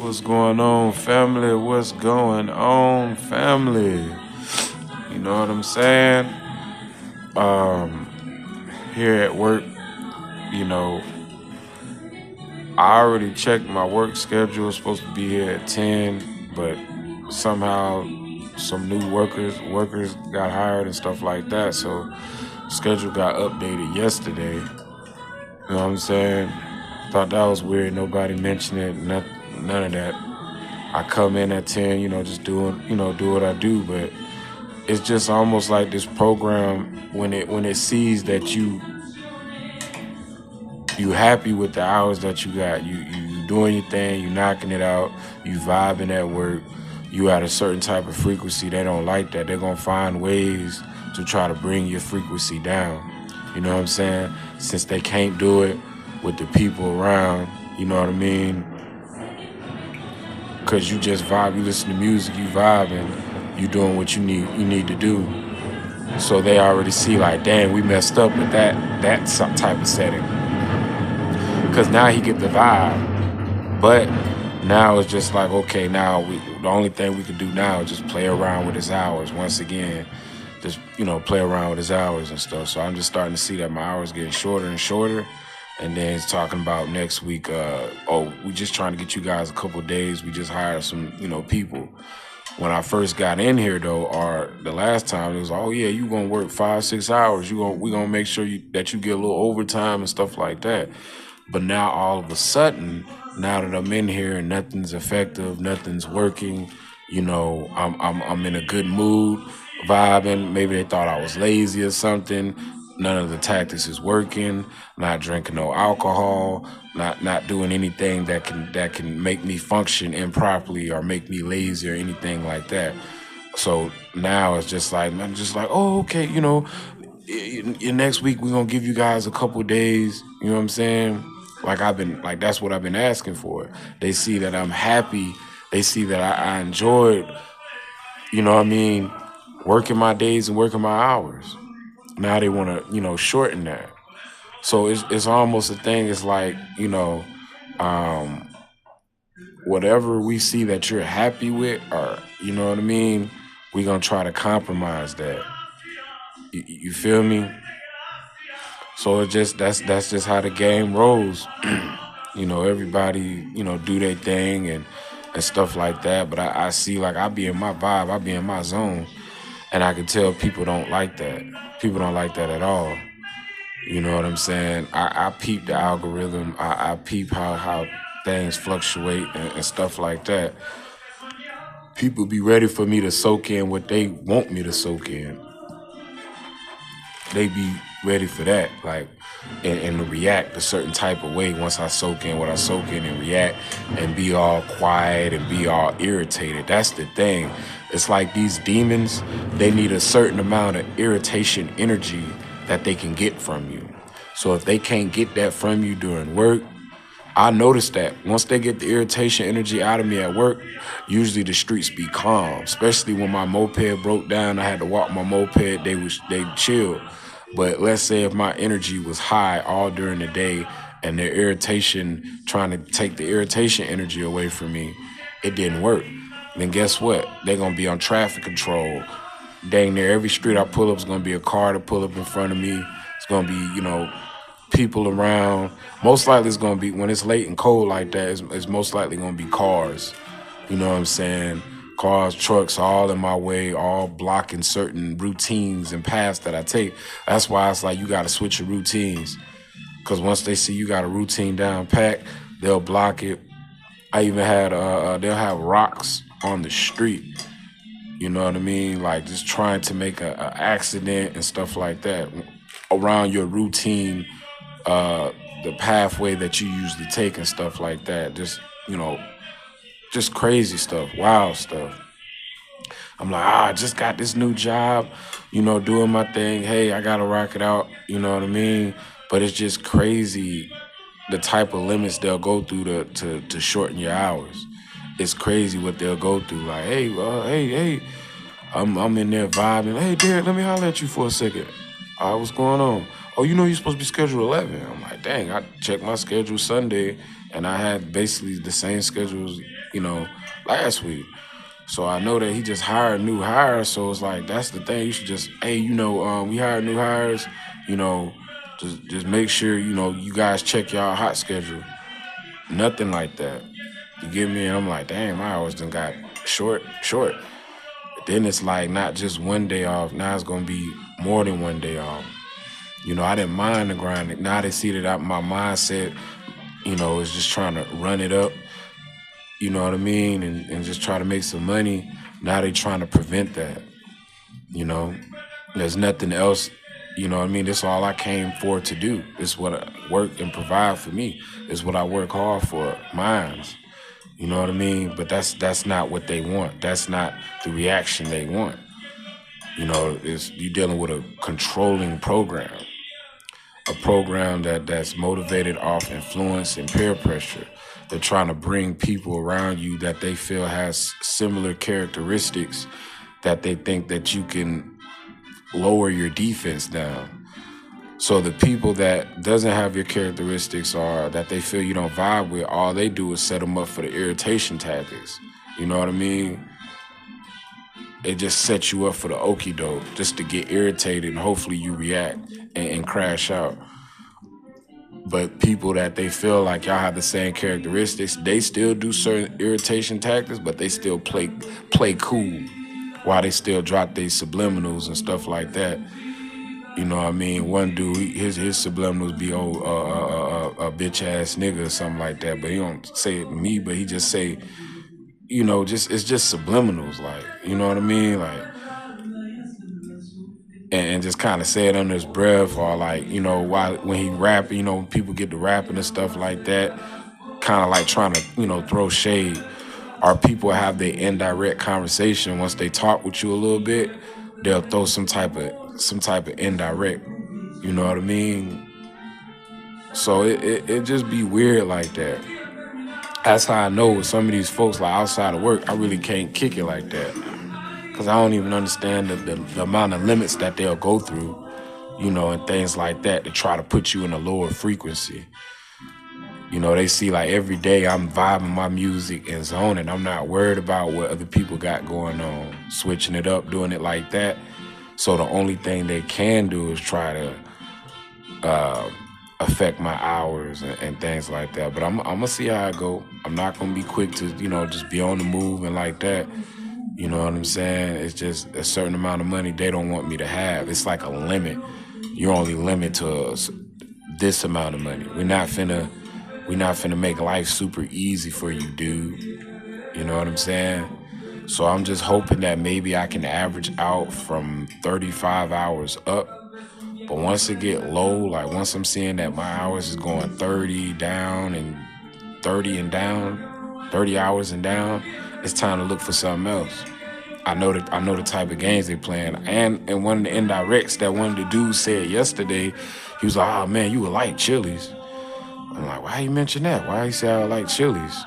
What's going on, family? What's going on, family? You know what I'm saying? Here at work, you know, I already checked my work schedule. It's supposed to be here at 10, but somehow some new workers got hired and stuff like that. So schedule got updated yesterday. You know what I'm saying? Thought that was weird. Nobody mentioned it. None of that. I come in at 10, just do what I do, but it's just almost like this program when it sees that you happy with the hours that you got, you doing your thing, you knocking it out, you vibing at work, you at a certain type of frequency. They don't like that. They're gonna find ways to try to bring your frequency down. You know what I'm saying? Since they can't do it with the people around, you know what I mean? Cause you just vibe, you listen to music, you vibing, you doing what you need to do. So they already see like, dang, we messed up with that some type of setting. Cause now he get the vibe, but now it's just like, okay, now the only thing we can do now is just play around with his hours once again. Just play around with his hours and stuff. So I'm just starting to see that my hours getting shorter and shorter. And then he's talking about next week, we just trying to get you guys a couple of days. We just hired some, people. When I first got in here though, or the last time, it was, oh yeah, you gonna work 5-6 hours. We gonna make sure that you get a little overtime and stuff like that. But now all of a sudden, now that I'm in here and nothing's effective, nothing's working, I'm in a good mood, vibing. Maybe they thought I was lazy or something. None of the tactics is working. Not drinking no alcohol. Not doing anything that can make me function improperly or make me lazy or anything like that. So now it's just like I'm just like, oh, okay, next week we're gonna give you guys a couple days. You know what I'm saying? Like that's what I've been asking for. They see that I'm happy. They see that I enjoyed, what I mean, working my days and working my hours. Now they want to, shorten that. So it's almost a thing. It's like, um, whatever we see that you're happy with, or you know what I mean, we gonna try to compromise that. You feel me? So it just that's just how the game rolls. Everybody, do their thing and stuff like that. But I see like I be in my vibe, I be in my zone, and I can tell people don't like that. People don't like that at all. You know what I'm saying? I peep the algorithm. I peep how things fluctuate and stuff like that. People be ready for me to soak in what they want me to soak in. They be ready for that, like, and to react a certain type of way once I soak in what I soak in and react and be all quiet and be all irritated. That's the thing. It's like these demons, they need a certain amount of irritation energy that they can get from you. So if they can't get that from you during work, I noticed that once they get the irritation energy out of me at work, usually the streets be calm. Especially when my moped broke down, I had to walk my moped. They chill. But let's say if my energy was high all during the day and their irritation trying to take the irritation energy away from me, it didn't work. Then guess what? They're gonna be on traffic control. Dang near every street I pull up is gonna be a car to pull up in front of me. It's gonna be, people around. Most likely it's gonna be when it's late and cold like that, it's most likely gonna be cars. You know what I'm saying? Cars, trucks, all in my way, all blocking certain routines and paths that I take. That's why it's like you gotta switch your routines. Cause once they see you got a routine down pat, they'll block it. I even had they'll have rocks on the street. You know what I mean? Like just trying to make a accident and stuff like that around your routine, uh, the pathway that you usually take and stuff like that. You know, just crazy stuff, wild stuff. I'm like, I just got this new job, doing my thing. Hey, I gotta rock it out. You know what I mean? But it's just crazy the type of limits they'll go through to shorten your hours. It's crazy what they'll go through. Like, hey, hey, I'm in there vibing. Hey, Derek, let me holler at you for a second. All right, what's going on? Oh, you're supposed to be scheduled 11. I'm like, dang, I checked my schedule Sunday and I had basically the same schedules, you know, last week. So I know that he just hired new hires. So it's like that's the thing. You should just, hey, we hired new hires. You know, just make sure you guys check y'all hot schedule. Nothing like that. You get me? And I'm like, damn, my hours done got short. Then it's like not just one day off. Now it's gonna be more than one day off. I didn't mind the grind. Now they see that my mindset, is just trying to run it up. You know what I mean? And just try to make some money. Now they trying to prevent that. You know, there's nothing else. You know what I mean? This is all I came for to do. This is what I work and provide for me. This is what I work hard for. Mines. You know what I mean? But that's not what they want. That's not the reaction they want. You're dealing with a controlling program, a program that's motivated off influence and peer pressure. They're trying to bring people around you that they feel has similar characteristics that they think that you can lower your defense down. So the people that doesn't have your characteristics or that they feel you don't vibe with, all they do is set them up for the irritation tactics. You know what I mean? It just sets you up for the okie doke, just to get irritated and hopefully you react and crash out. But people that they feel like y'all have the same characteristics, they still do certain irritation tactics, but they still play cool while they still drop their subliminals and stuff like that. You know what I mean? One dude, his subliminals be a bitch ass nigga or something like that, but he don't say it to me, but he just say, it's just subliminals, like, you know what I mean? Like, and just kind of say it under his breath, or like, when he rap, people get to rapping and stuff like that, kind of like trying to, throw shade. Or people have their indirect conversation once they talk with you a little bit, they'll throw some type of indirect, you know what I mean? So it just be weird like that. That's how I know with some of these folks, like outside of work, I really can't kick it like that. Because I don't even understand the amount of limits that they'll go through, and things like that to try to put you in a lower frequency. They see like every day I'm vibing my music and zoning. I'm not worried about what other people got going on, switching it up, doing it like that. So the only thing they can do is try to affect my hours and things like that. But I'm gonna see how I go. I'm not gonna be quick to, just be on the move and like that. You know what I'm saying? It's just a certain amount of money they don't want me to have. It's like a limit. You're only limited to this amount of money. We're not finna make life super easy for you, dude. You know what I'm saying? So I'm just hoping that maybe I can average out from 35 hours up. But once it get low, like once I'm seeing that my hours is going 30 down and 30 and down, 30 hours and down, it's time to look for something else. I know the type of games they playing. And one of the indirects that one of the dudes said yesterday, he was like, oh man, you would like Chili's. I'm like, why you mention that? Why you say I like Chili's?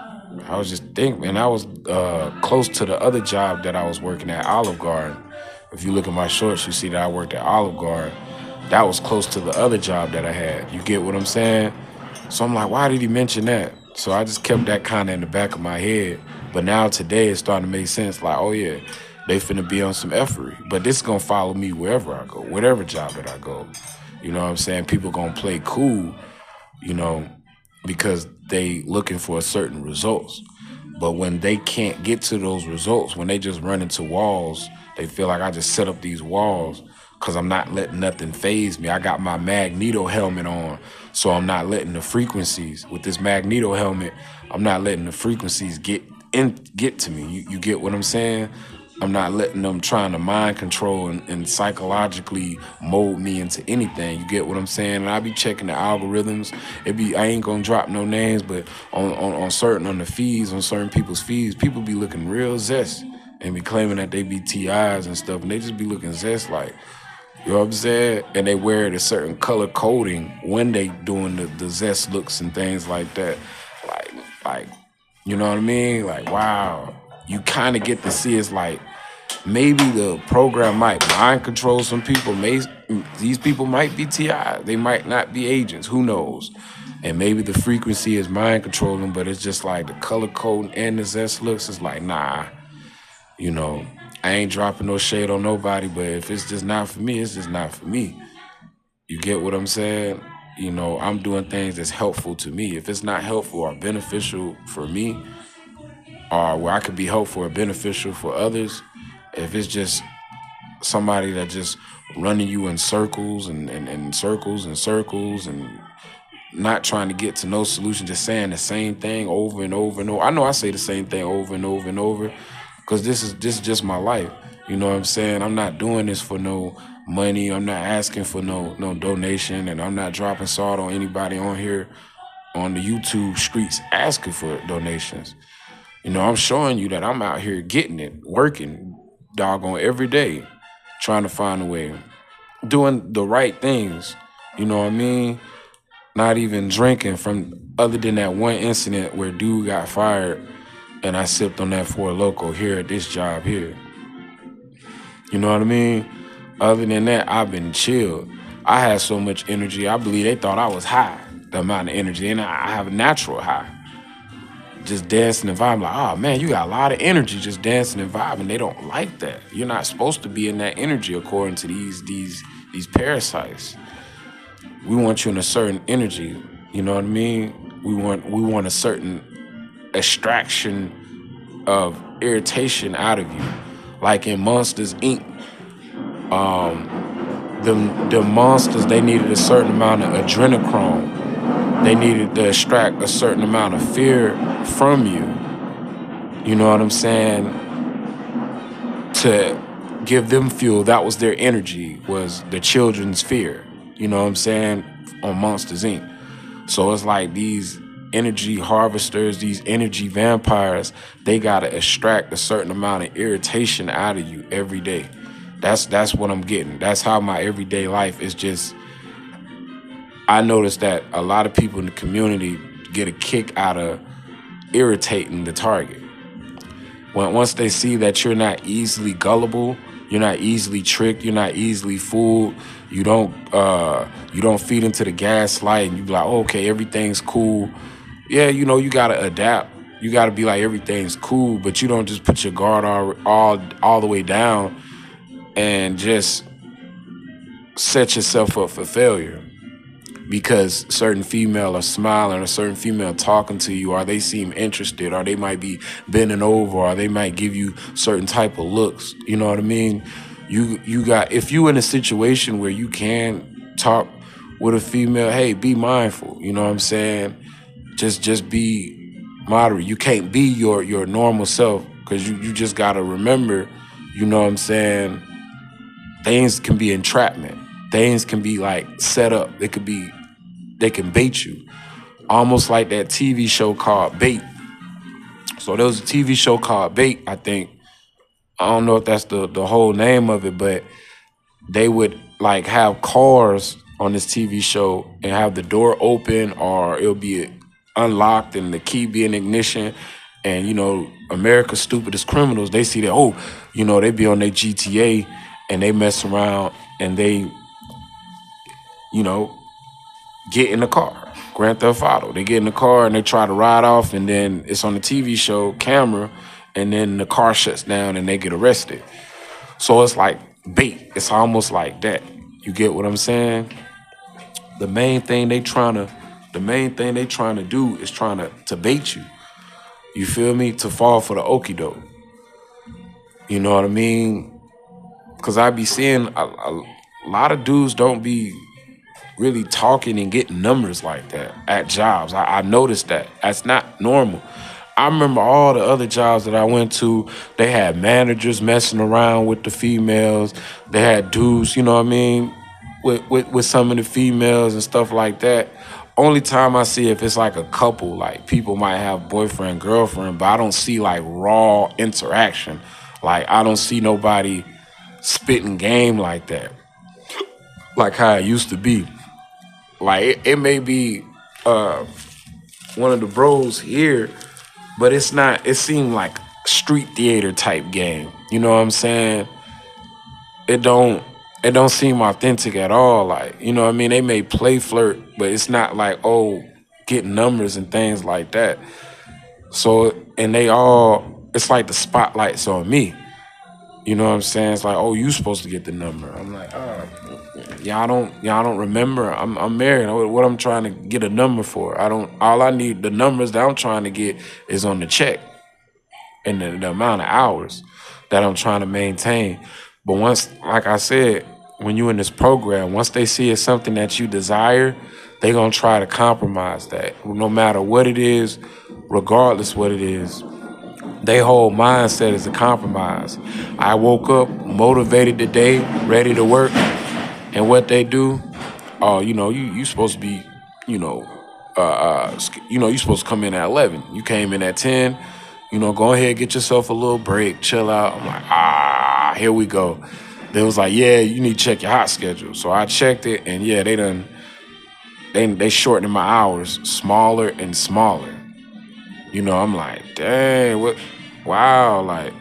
I was just thinking, and I was close to the other job that I was working at, Olive Garden. If you look at my shorts, you see that I worked at Olive Garden. That was close to the other job that I had. You get what I'm saying? So I'm like, why did he mention that? So I just kept that kind of in the back of my head. But now today it's starting to make sense. Like, oh yeah, they finna be on some effery. But this is gonna follow me wherever I go, whatever job that I go. You know what I'm saying? People gonna play cool, because they looking for certain results. But when they can't get to those results, when they just run into walls, they feel like I just set up these walls because I'm not letting nothing phase me. I got my Magneto helmet on, so I'm not letting the frequencies. With this Magneto helmet, I'm not letting the frequencies get to me. You get what I'm saying? I'm not letting them trying to mind control and psychologically mold me into anything. You get what I'm saying? And I be checking the algorithms. I ain't gonna drop no names, but on the feeds, on certain people's feeds, people be looking real zest and be claiming that they be TIs and stuff, and they just be looking zest like, you know what I'm saying? And they wear a certain color coding when they doing the zest looks and things like that. Like, you know what I mean? Like, wow. You kind of get to see it's like maybe the program might mind control some people. These people might be TI. They might not be agents. Who knows? And maybe the frequency is mind controlling, but it's just like the color coding and the zest looks. It's like, nah, you know, I ain't dropping no shade on nobody, but if it's just not for me, it's just not for me. You get what I'm saying? You know, I'm doing things that's helpful to me. If it's not helpful or beneficial for me, or where I could be helpful or beneficial for others, if it's just somebody that just running you in circles and circles and circles and not trying to get to no solution, just saying the same thing over and over and over. I know I say the same thing over and over and over because this is just my life. You know what I'm saying? I'm not doing this for no money. I'm not asking for no donation, and I'm not dropping salt on anybody on here on the YouTube streets asking for donations. You know, I'm showing you that I'm out here getting it, working, doggone every day, trying to find a way, doing the right things. You know what I mean? Not even drinking from other than that one incident where dude got fired and I sipped on that Four Loko here at this job here. You know what I mean? Other than that, I've been chilled. I had so much energy. I believe they thought I was high, the amount of energy. And I have a natural high. Just dancing and vibing, like, oh man, you got a lot of energy just dancing and vibing. They don't like that. You're not supposed to be in that energy according to these parasites. We want you in a certain energy. You know what I mean? We want a certain extraction of irritation out of you. Like in Monsters Inc. The monsters, they needed a certain amount of adrenochrome. They needed to extract a certain amount of fear from you. You know what I'm saying? To give them fuel. That was their energy, was the children's fear. You know what I'm saying? On Monsters Inc. So it's like these energy harvesters, these energy vampires, they gotta extract a certain amount of irritation out of you every day. That's what I'm getting. That's how my everyday life is just. I noticed that a lot of people in the community get a kick out of irritating the target. Once they see that you're not easily gullible, you're not easily tricked, you're not easily fooled, you don't feed into the gaslight, and you be like, oh, okay, everything's cool. Yeah, you know, you gotta adapt. You gotta be like everything's cool, but you don't just put your guard all the way down and just set yourself up for failure because certain female are smiling or certain female talking to you, or they seem interested, or they might be bending over, or they might give you certain type of looks. You know what I mean? You got, if you in a situation where you can talk with a female, hey, be mindful. You know what I'm saying? Just be moderate. You can't be your normal self because you just gotta remember, you know what I'm saying? Things can be entrapment. Things can be like set up. They can bait you. Almost like that TV show called Bait. So there was a TV show called Bait, I think. I don't know if that's the whole name of it, but they would like have cars on this TV show and have the door open, or it'll be unlocked and the key be in ignition. And, you know, America's stupidest criminals, they see that, oh, you know, they be on their GTA and they mess around and they, you know, get in the car. Grand Theft Auto. They get in the car and they try to ride off, and then it's on the TV show camera, and then the car shuts down and they get arrested. So it's like bait. It's almost like that. You get what I'm saying? The main thing they trying to do is trying to bait you. You feel me? To fall for the okie doke. You know what I mean? Because I be seeing a lot of dudes don't be really talking and getting numbers like that at jobs. I noticed that. That's not normal. I remember all the other jobs that I went to, they had managers messing around with the females. They had dudes, you know what I mean, with some of the females and stuff like that. Only time I see if it's like a couple, like people might have boyfriend, girlfriend, but I don't see like raw interaction. Like I don't see nobody spitting game like that, like how it used to be. Like it may be one of the bros here, but it's not. It seemed like street theater type game. You know what I'm saying? It don't. It don't seem authentic at all. Like, you know what I mean? They may play flirt, but it's not like, oh, getting numbers and things like that. So and they all, it's like the spotlight's on me. You know what I'm saying? It's like, oh, you supposed to get the number. I'm like, oh, y'all don't remember. I'm married. What I'm trying to get a number for? I don't. All I need, the numbers that I'm trying to get is on the check and the amount of hours that I'm trying to maintain. But once, like I said, when you in this program, once they see it's something that you desire, they gonna try to compromise that, no matter what it is, regardless what it is. They whole mindset is a compromise. I woke up motivated today, ready to work, and what they do, oh, you supposed to be, you know, you supposed to come in at 11. You came in at 10. Go ahead, get yourself a little break, chill out. I'm like, here we go. They was like, yeah, you need to check your hot schedule. So I checked it, and yeah, they shortened my hours smaller and smaller. I'm like, dang, what? Wow, like,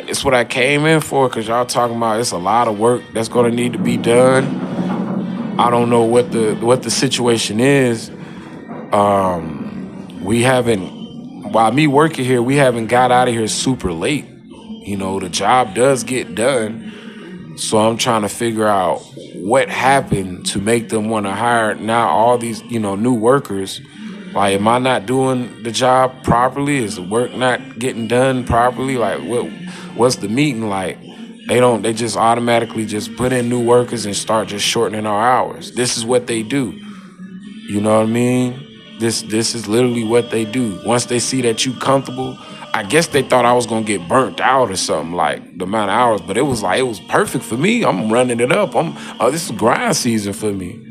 it's what I came in for, because y'all talking about it's a lot of work that's going to need to be done. I don't know what the situation is. We haven't, while me working here, we haven't got out of here super late. The job does get done. So I'm trying to figure out what happened to make them want to hire now all these, new workers. Like, am I not doing the job properly? Is the work not getting done properly? Like, what's the meeting like? They just automatically just put in new workers and start just shortening our hours. This is what they do. You know what I mean? This is literally what they do. Once they see that you comfortable, I guess they thought I was gonna get burnt out or something, like the amount of hours, but it was perfect for me. I'm running it up. This is grind season for me.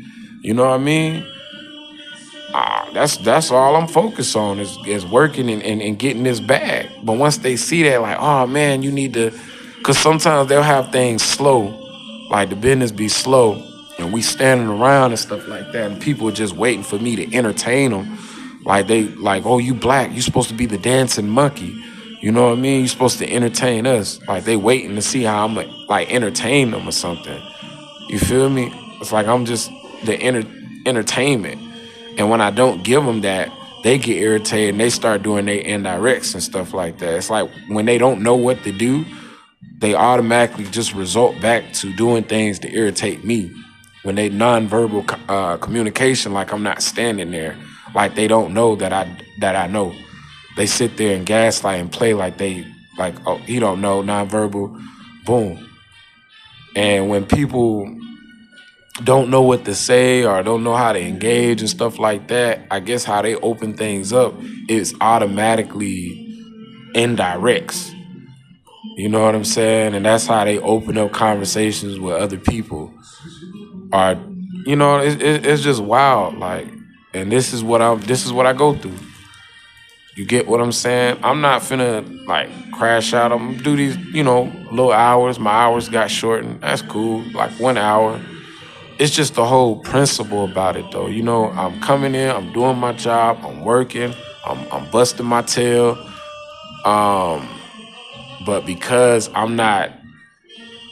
You know what I mean? That's all I'm focused on is working and getting this bag. But once they see that, like, oh man, you need to, because sometimes they'll have things slow, like the business be slow, and we standing around and stuff like that, and people are just waiting for me to entertain them. Like, oh, you black, you supposed to be the dancing monkey. You know what I mean? You supposed to entertain us. Like, they waiting to see how I'm like entertain them or something. You feel me? It's like I'm just the entertainment. And when I don't give them that, they get irritated and they start doing their indirects and stuff like that. It's like when they don't know what to do, they automatically just result back to doing things to irritate me. When they nonverbal communication, like I'm not standing there, like they don't know that I know. They sit there and gaslight and play like, oh, he don't know, nonverbal, boom. And when people don't know what to say or don't know how to engage and stuff like that, I guess how they open things up is automatically indirects. You know what I'm saying? And that's how they open up conversations with other people. Or, it's just wild. Like, and this is what I go through. You get what I'm saying? I'm not finna like crash out. I'm gonna do these, little hours. My hours got shortened. That's cool. Like 1 hour. It's just the whole principle about it, though. I'm coming in, I'm doing my job, I'm working, I'm busting my tail. Um, but because I'm not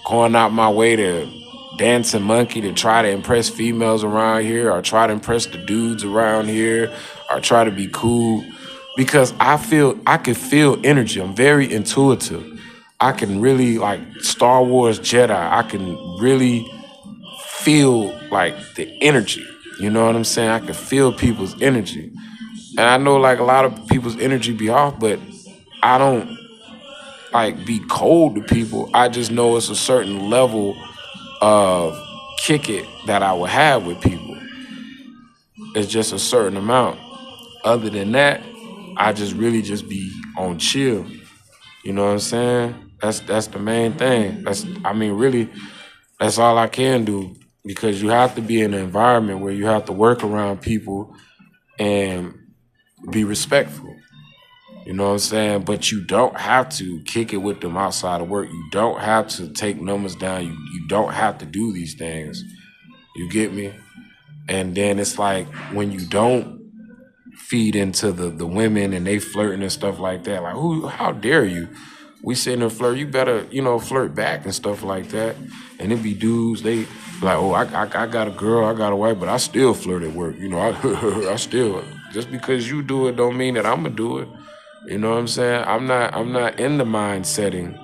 going out my way to dance and monkey to try to impress females around here or try to impress the dudes around here or try to be cool, because I can feel energy. I'm very intuitive. I can really, like Star Wars Jedi, I can really feel like the energy. You know what I'm saying? I can feel people's energy. And I know like a lot of people's energy be off, but I don't like be cold to people. I just know it's a certain level of kick it that I will have with people. It's just a certain amount. Other than that, I just really just be on chill. You know what I'm saying? That's the main thing. Really, that's all I can do, because you have to be in an environment where you have to work around people and be respectful. You know what I'm saying? But you don't have to kick it with them outside of work. You don't have to take numbers down. You don't have to do these things. You get me? And then it's like when you don't feed into the women and they flirting and stuff like that, like, how dare you? We sitting there flirt, you better, flirt back and stuff like that. And it be dudes, Like, oh, I got a girl, I got a wife, but I still flirt at work. You know, I still, just because you do it don't mean that I'm gonna do it. You know what I'm saying? I'm not in the mind setting,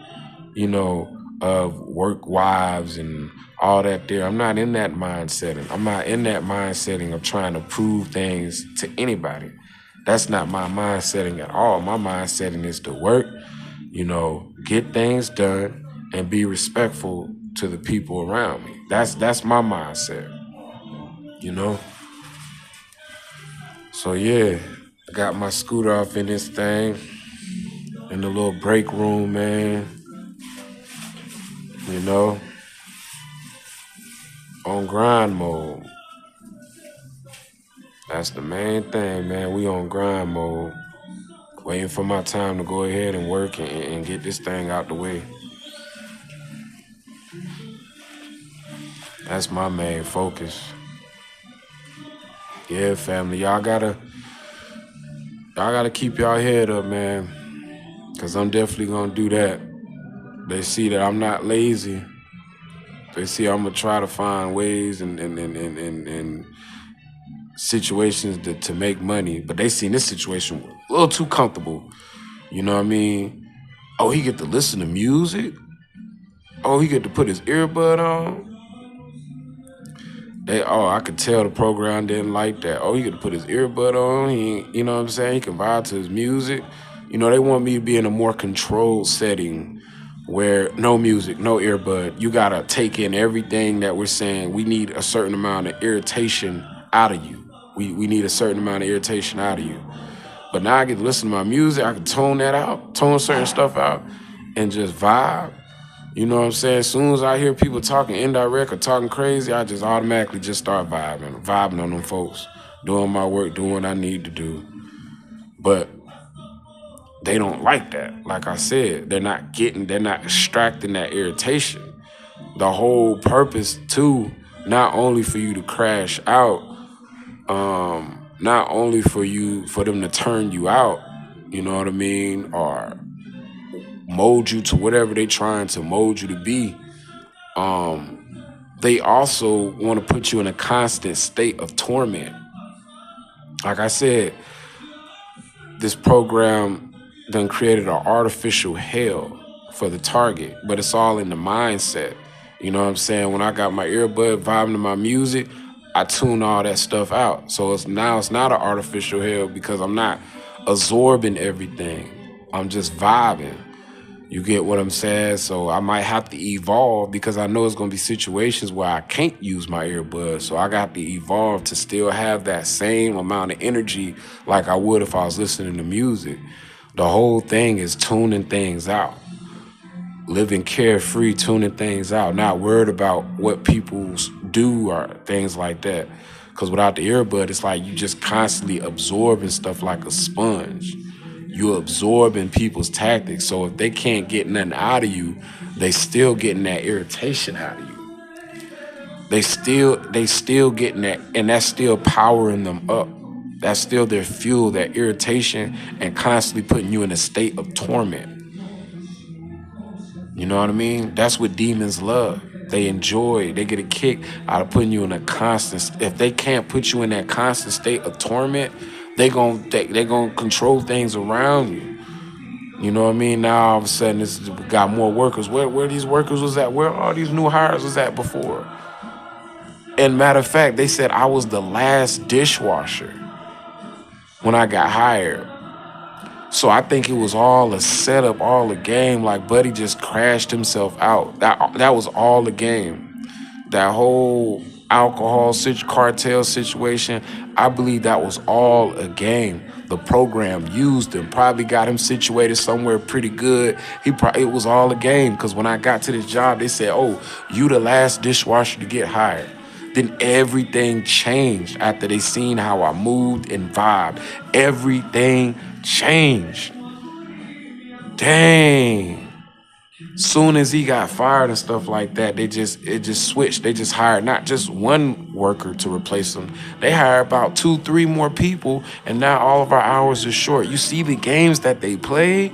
you know, of work wives and all that there. I'm not in that mind setting. I'm not in that mind setting of trying to prove things to anybody. That's not my mind setting at all. My mind setting is to work, you know, get things done and be respectful to the people around me. That's my mindset, you know? So yeah, I got my scooter off in this thing, in the little break room, man, you know, on grind mode. That's the main thing, man. We on grind mode. Waiting for my time to go ahead and work and get this thing out the way. That's my main focus. Yeah, family. Y'all gotta keep y'all head up, man. Cause I'm definitely gonna do that. They see that I'm not lazy. They see I'm gonna try to find ways and situations to make money. But they see in this situation a little too comfortable. You know what I mean? Oh, he get to listen to music. Oh, he get to put his earbud on. I could tell the program didn't like that. Oh, he get to put his earbud on. You know what I'm saying? He can vibe to his music. You know, they want me to be in a more controlled setting where no music, no earbud. You gotta take in everything that we're saying. We need a certain amount of irritation out of you. We need a certain amount of irritation out of you. But now I get to listen to my music. I can tone that out, tone certain stuff out, and just vibe. You know what I'm saying? As soon as I hear people talking indirect or talking crazy, I just automatically just start vibing on them folks, doing my work, doing what I need to do. But they don't like that. Like I said, they're not extracting that irritation. The whole purpose too, not only for you to crash out, not only for them to turn you out, you know what I mean, or mold you to whatever they trying to mold you to be. They also want to put you in a constant state of torment. Like I said, this program done created an artificial hell for the target, but it's all in the mindset. You know what I'm saying? When I got my earbud vibing to my music, I tune all that stuff out. So it's not an artificial hell because I'm not absorbing everything. I'm just vibing. You get what I'm saying? So I might have to evolve because I know it's going to be situations where I can't use my earbuds. So I got to evolve to still have that same amount of energy like I would if I was listening to music. The whole thing is tuning things out, living carefree, tuning things out, not worried about what people do or things like that. Because without the earbud, it's like you just constantly absorbing stuff like a sponge. You're absorbing people's tactics. So if they can't get nothing out of you, they still getting that irritation out of you. They still getting that, and that's still powering them up. That's still their fuel, that irritation, and constantly putting you in a state of torment. You know what I mean? That's what demons love. They get a kick out of putting you in a constant. If they can't put you in that constant state of torment, they gonna control things around you. You know what I mean? Now all of a sudden we got more workers. Where these workers was at? Where all these new hires was at before? And matter of fact, they said I was the last dishwasher when I got hired. So I think it was all a setup, all a game. Like Buddy just crashed himself out. That was all a game. That whole cartel situation, I believe that was all a game. The program used him, probably got him situated somewhere pretty good. It was all a game because when I got to this job, they said, "Oh, you the last dishwasher to get hired." Then everything changed after they seen how I moved and vibed. Everything changed. Dang. Soon as he got fired and stuff like that, it just switched. They just hired not just one worker to replace him. They hired about 2, 3 more people, and now all of our hours are short. You see the games that they play?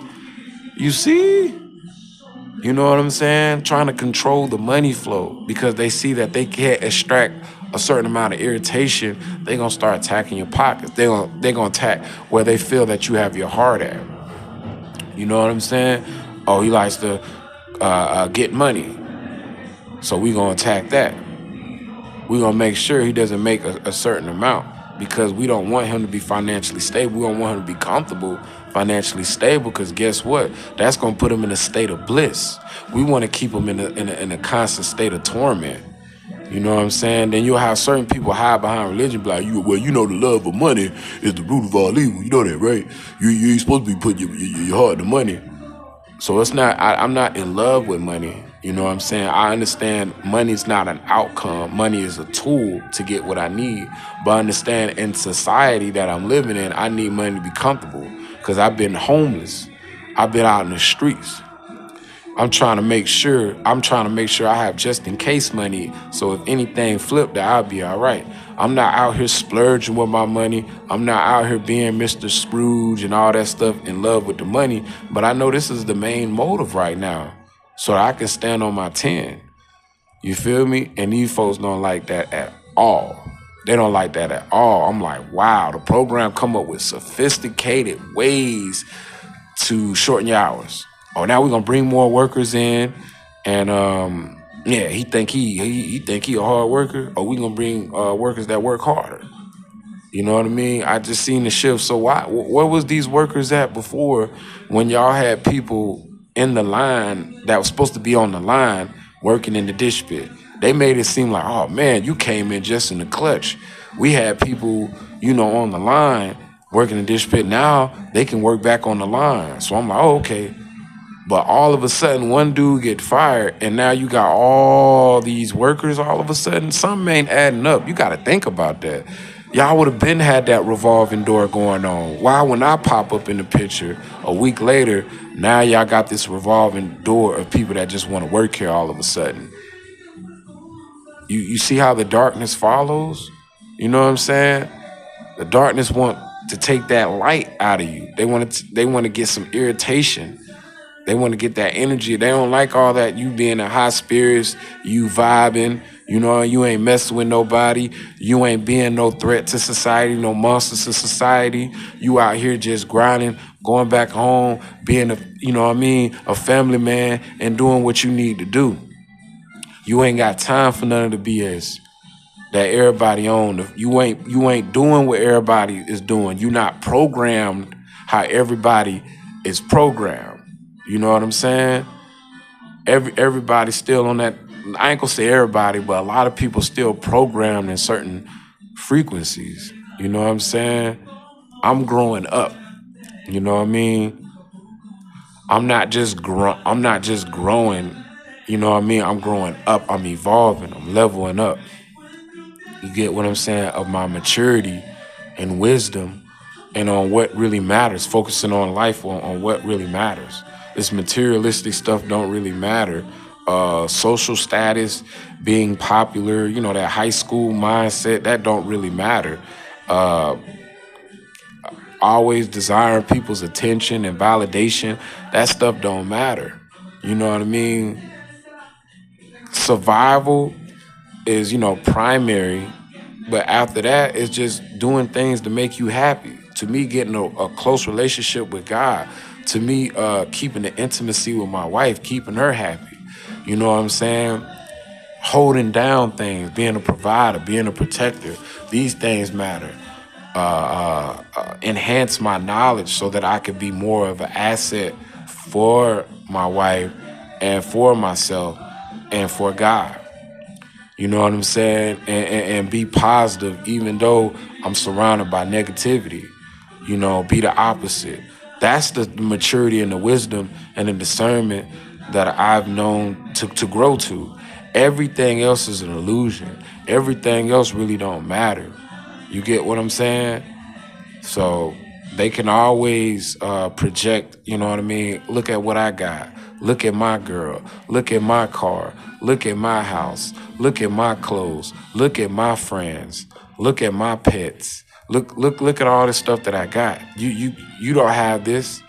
You see? You know what I'm saying? Trying to control the money flow because they see that they can't extract a certain amount of irritation. They're gonna start attacking your pockets. They're gonna attack where they feel that you have your heart at. You know what I'm saying? Oh, he likes to get money, so we gonna attack that. We gonna make sure he doesn't make a certain amount because we don't want him to be financially stable. We don't want him to be comfortable financially stable because guess what? That's gonna put him in a state of bliss. We want to keep him in a constant state of torment. You know what I'm saying? Then you'll have certain people hide behind religion, be like, well, you know, the love of money is the root of all evil. You know that, right? You ain't supposed to be putting your heart in money. So it's not, I'm not in love with money. You know what I'm saying? I understand money's not an outcome. Money is a tool to get what I need. But I understand in society that I'm living in, I need money to be comfortable because I've been homeless. I've been out in the streets. I'm trying to make sure I have just in case money. So if anything flipped, that I'll be all right. I'm not out here splurging with my money. I'm not out here being Mr. Scrooge and all that stuff in love with the money. But I know this is the main motive right now. So I can stand on my 10. You feel me? And these folks don't like that at all. They don't like that at all. I'm like, wow, the program come up with sophisticated ways to shorten your hours. Oh, now we're gonna bring more workers in, and yeah, he think he a hard worker. Or we gonna bring workers that work harder. You know what I mean? I just seen the shift. So where was these workers at before when y'all had people in the line that was supposed to be on the line working in the dish pit? They made it seem like, oh man, you came in just in the clutch. We had people, you know, on the line working in the dish pit. Now they can work back on the line. So I'm like, oh, okay. But all of a sudden, one dude get fired, and now you got all these workers. All of a sudden, something ain't adding up. You got to think about that. Y'all would have been had that revolving door going on. Why, when I pop up in the picture a week later, now y'all got this revolving door of people that just want to work here all of a sudden. You see how the darkness follows? You know what I'm saying? The darkness want to take that light out of you. They want to get some irritation. They want to get that energy. They don't like all that you being in high spirits, you vibing, you know, you ain't messing with nobody. You ain't being no threat to society, no monster to society. You out here just grinding, going back home, being a, you know what I mean, a family man and doing what you need to do. You ain't got time for none of the BS that everybody on. You ain't doing what everybody is doing. You not programmed how everybody is programmed. You know what I'm saying? Everybody's still on that. I ain't gonna say everybody, but a lot of people still programmed in certain frequencies. You know what I'm saying? I'm growing up. You know what I mean? I'm not just growing. You know what I mean? I'm growing up. I'm evolving. I'm leveling up. You get what I'm saying? Of my maturity and wisdom and on what really matters, focusing on life, on what really matters. This materialistic stuff don't really matter. Social status, being popular, you know, that high school mindset, that don't really matter. Uh, Always desiring people's attention and validation, that stuff don't matter. You know what I mean? Survival is, you know, primary, but after that, it's just doing things to make you happy. To me, getting a close relationship with God. To me, keeping the intimacy with my wife, keeping her happy. You know what I'm saying? Holding down things, being a provider, being a protector. These things matter. Enhance my knowledge so that I could be more of an asset for my wife and for myself and for God. You know what I'm saying? And be positive, even though I'm surrounded by negativity. You know, be the opposite. That's the maturity and the wisdom and the discernment that I've known to grow to. Everything else is an illusion. Everything else really don't matter. You get what I'm saying? So they can always project, you know what I mean? Look at what I got. Look at my girl. Look at my car. Look at my house. Look at my clothes. Look at my friends. Look at my pets. Look at all this stuff that I got. You don't have this.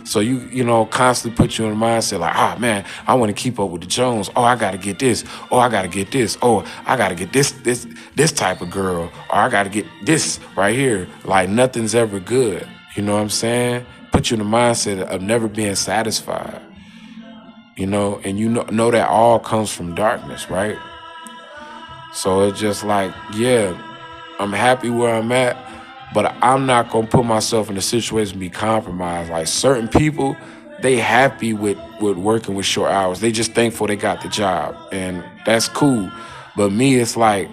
So you know, constantly put you in the mindset like, ah man, I want to keep up with the Jones. Oh, I gotta get this. Oh, I gotta get this. Oh, I gotta get this type of girl. Or I gotta get this right here. Like nothing's ever good. You know what I'm saying? Put you in the mindset of never being satisfied. You know, and you know that all comes from darkness, right? So it's just like, yeah, I'm happy where I'm at, but I'm not gonna put myself in a situation to be compromised. Like certain people, they happy with working with short hours. They just thankful they got the job, and that's cool. But me, it's like,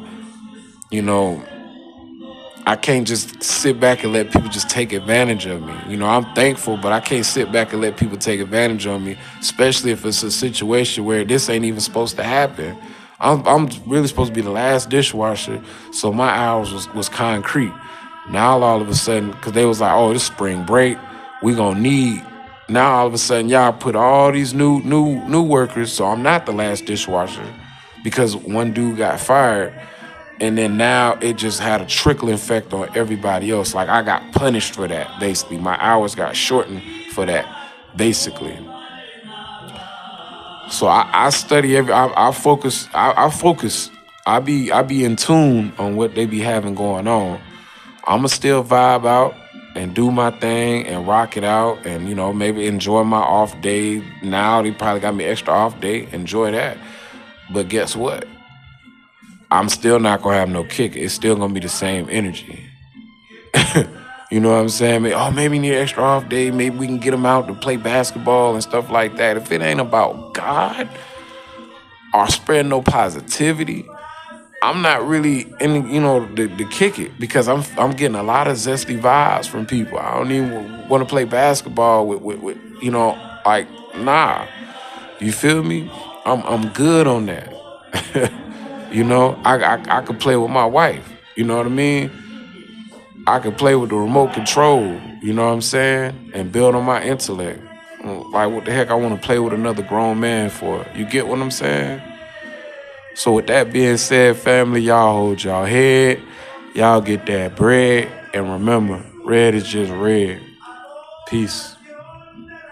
you know, I can't just sit back and let people just take advantage of me. You know, I'm thankful, but I can't sit back and let people take advantage of me, especially if it's a situation where this ain't even supposed to happen. I'm really supposed to be the last dishwasher, so my hours was concrete. Now all of a sudden, because they was like, oh, this spring break, we gonna need. Now all of a sudden, y'all put all these new workers, so I'm not the last dishwasher because one dude got fired. And then now it just had a trickle effect on everybody else. Like I got punished for that, basically. My hours got shortened for that, basically. So I study I focus, I focus. I be in tune on what they be having going on. I'ma still vibe out and do my thing and rock it out and, you know, maybe enjoy my off day. Now they probably got me extra off day. Enjoy that. But guess what? I'm still not gonna have no kick. It's still gonna be the same energy. You know what I'm saying? Oh, maybe you need an extra off day. Maybe we can get them out to play basketball and stuff like that. If it ain't about God or spreading no positivity, I'm not really in, you know, to kick it because I'm getting a lot of zesty vibes from people. I don't even want to play basketball with you know, like nah. You feel me? I'm good on that. You know, I could play with my wife. You know what I mean? I could play with the remote control, you know what I'm saying? And build on my intellect. Like, what the heck I want to play with another grown man for? You get what I'm saying? So, with that being said, family, y'all hold y'all head. Y'all get that bread. And remember, red is just red. Peace.